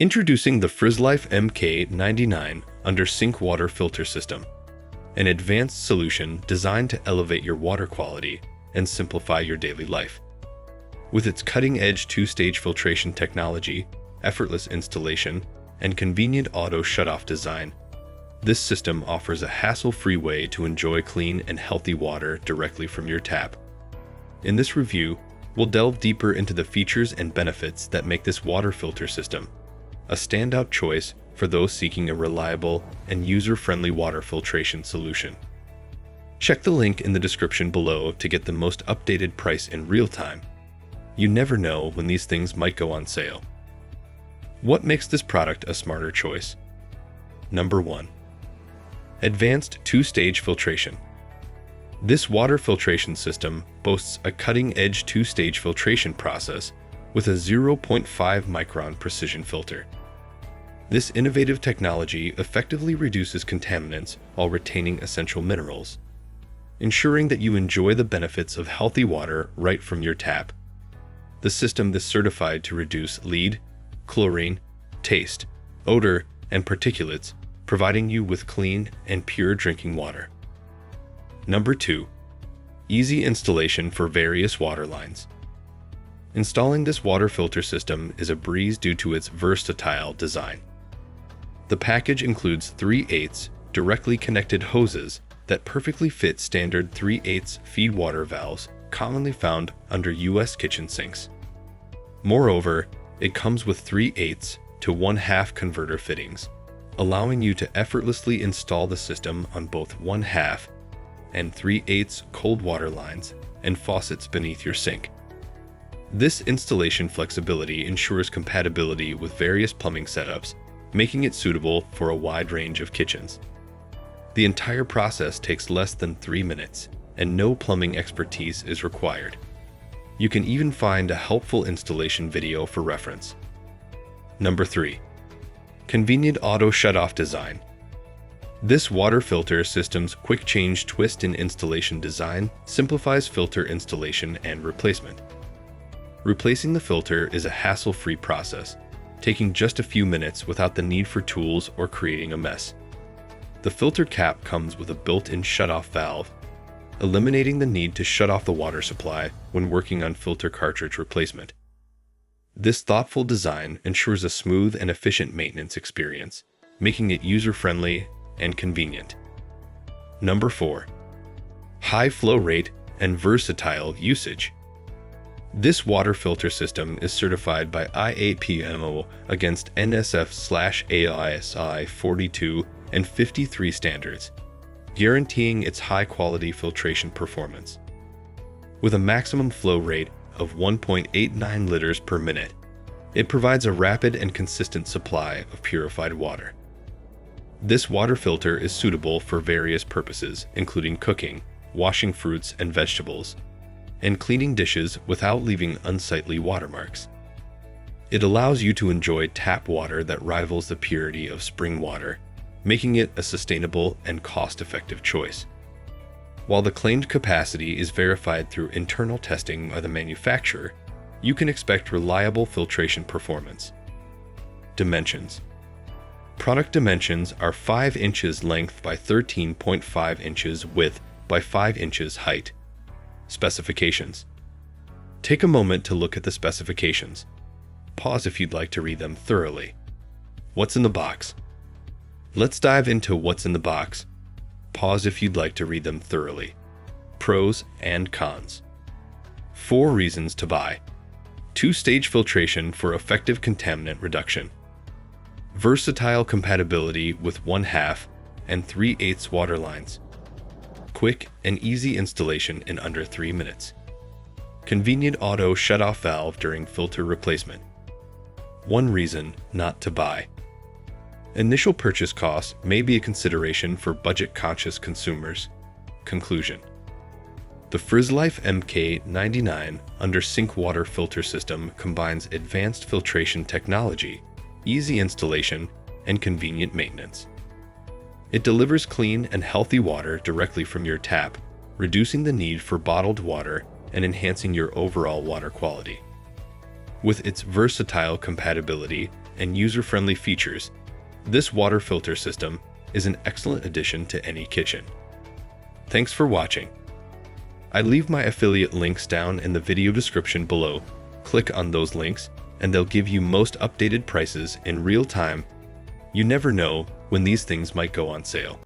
Introducing the Frizzlife MK99 under sink water filter system, an advanced solution designed to elevate your water quality and simplify your daily life. With its cutting-edge two-stage filtration technology, effortless installation, and convenient auto shutoff design, this system offers a hassle-free way to enjoy clean and healthy water directly from your tap. In this review, we'll delve deeper into the features and benefits that make this water filter system a standout choice for those seeking a reliable and user-friendly water filtration solution. Check the link in the description below to get the most updated price in real time. You never know when these things might go on sale. What makes this product a smarter choice? Number 1. Advanced two-stage filtration. This water filtration system boasts a cutting-edge two-stage filtration process with a 0.5 micron precision filter. This innovative technology effectively reduces contaminants while retaining essential minerals, ensuring that you enjoy the benefits of healthy water right from your tap. The system is certified to reduce lead, chlorine, taste, odor, and particulates, providing you with clean and pure drinking water. Number 2. Easy installation for various water lines. Installing this water filter system is a breeze due to its versatile design. The package includes 3/8 directly connected hoses that perfectly fit standard 3/8 feed water valves commonly found under U.S. kitchen sinks. Moreover, it comes with 3/8 to 1/2 converter fittings, allowing you to effortlessly install the system on both 1/2 and 3/8 cold water lines and faucets beneath your sink. This installation flexibility ensures compatibility with various plumbing setups, making it suitable for a wide range of kitchens. The entire process takes less than 3 minutes, and no plumbing expertise is required. You can even find a helpful installation video for reference. Number 3. Convenient auto shutoff design. This water filter system's quick change twist in installation design simplifies filter installation and replacement. Replacing the filter is a hassle-free process, taking just a few minutes without the need for tools or creating a mess. The filter cap comes with a built-in shutoff valve, eliminating the need to shut off the water supply when working on filter cartridge replacement. This thoughtful design ensures a smooth and efficient maintenance experience, making it user-friendly and convenient. Number 4. High flow rate and versatile usage. This water filter system is certified by IAPMO against NSF/AISI 42 and 53 standards, guaranteeing its high-quality filtration performance. With a maximum flow rate of 1.89 liters per minute, it provides a rapid and consistent supply of purified water. This water filter is suitable for various purposes, including cooking, washing fruits and vegetables, and cleaning dishes without leaving unsightly watermarks. It allows you to enjoy tap water that rivals the purity of spring water, making it a sustainable and cost-effective choice. While the claimed capacity is verified through internal testing by the manufacturer, you can expect reliable filtration performance. Dimensions. Product dimensions are 5 inches length by 13.5 inches width by 5 inches height. Specifications. Take a moment to look at the specifications. Pause if you'd like to read them thoroughly. What's in the box? Let's dive into what's in the box. Pause if you'd like to read them thoroughly. Pros and cons. 4 reasons to buy. Two-stage filtration for effective contaminant reduction. Versatile compatibility with 1/2 and 3/8 water lines. Quick and easy installation in under 3 minutes. Convenient auto shutoff valve during filter replacement. 1 reason not to buy. Initial purchase costs may be a consideration for budget-conscious consumers. Conclusion. The Frizzlife MK99 under sink water filter system combines advanced filtration technology, easy installation, and convenient maintenance. It delivers clean and healthy water directly from your tap, reducing the need for bottled water and enhancing your overall water quality. With its versatile compatibility and user-friendly features, this water filter system is an excellent addition to any kitchen. Thanks for watching. I leave my affiliate links down in the video description below. Click on those links and they'll give you most updated prices in real time. You never know when these things might go on sale.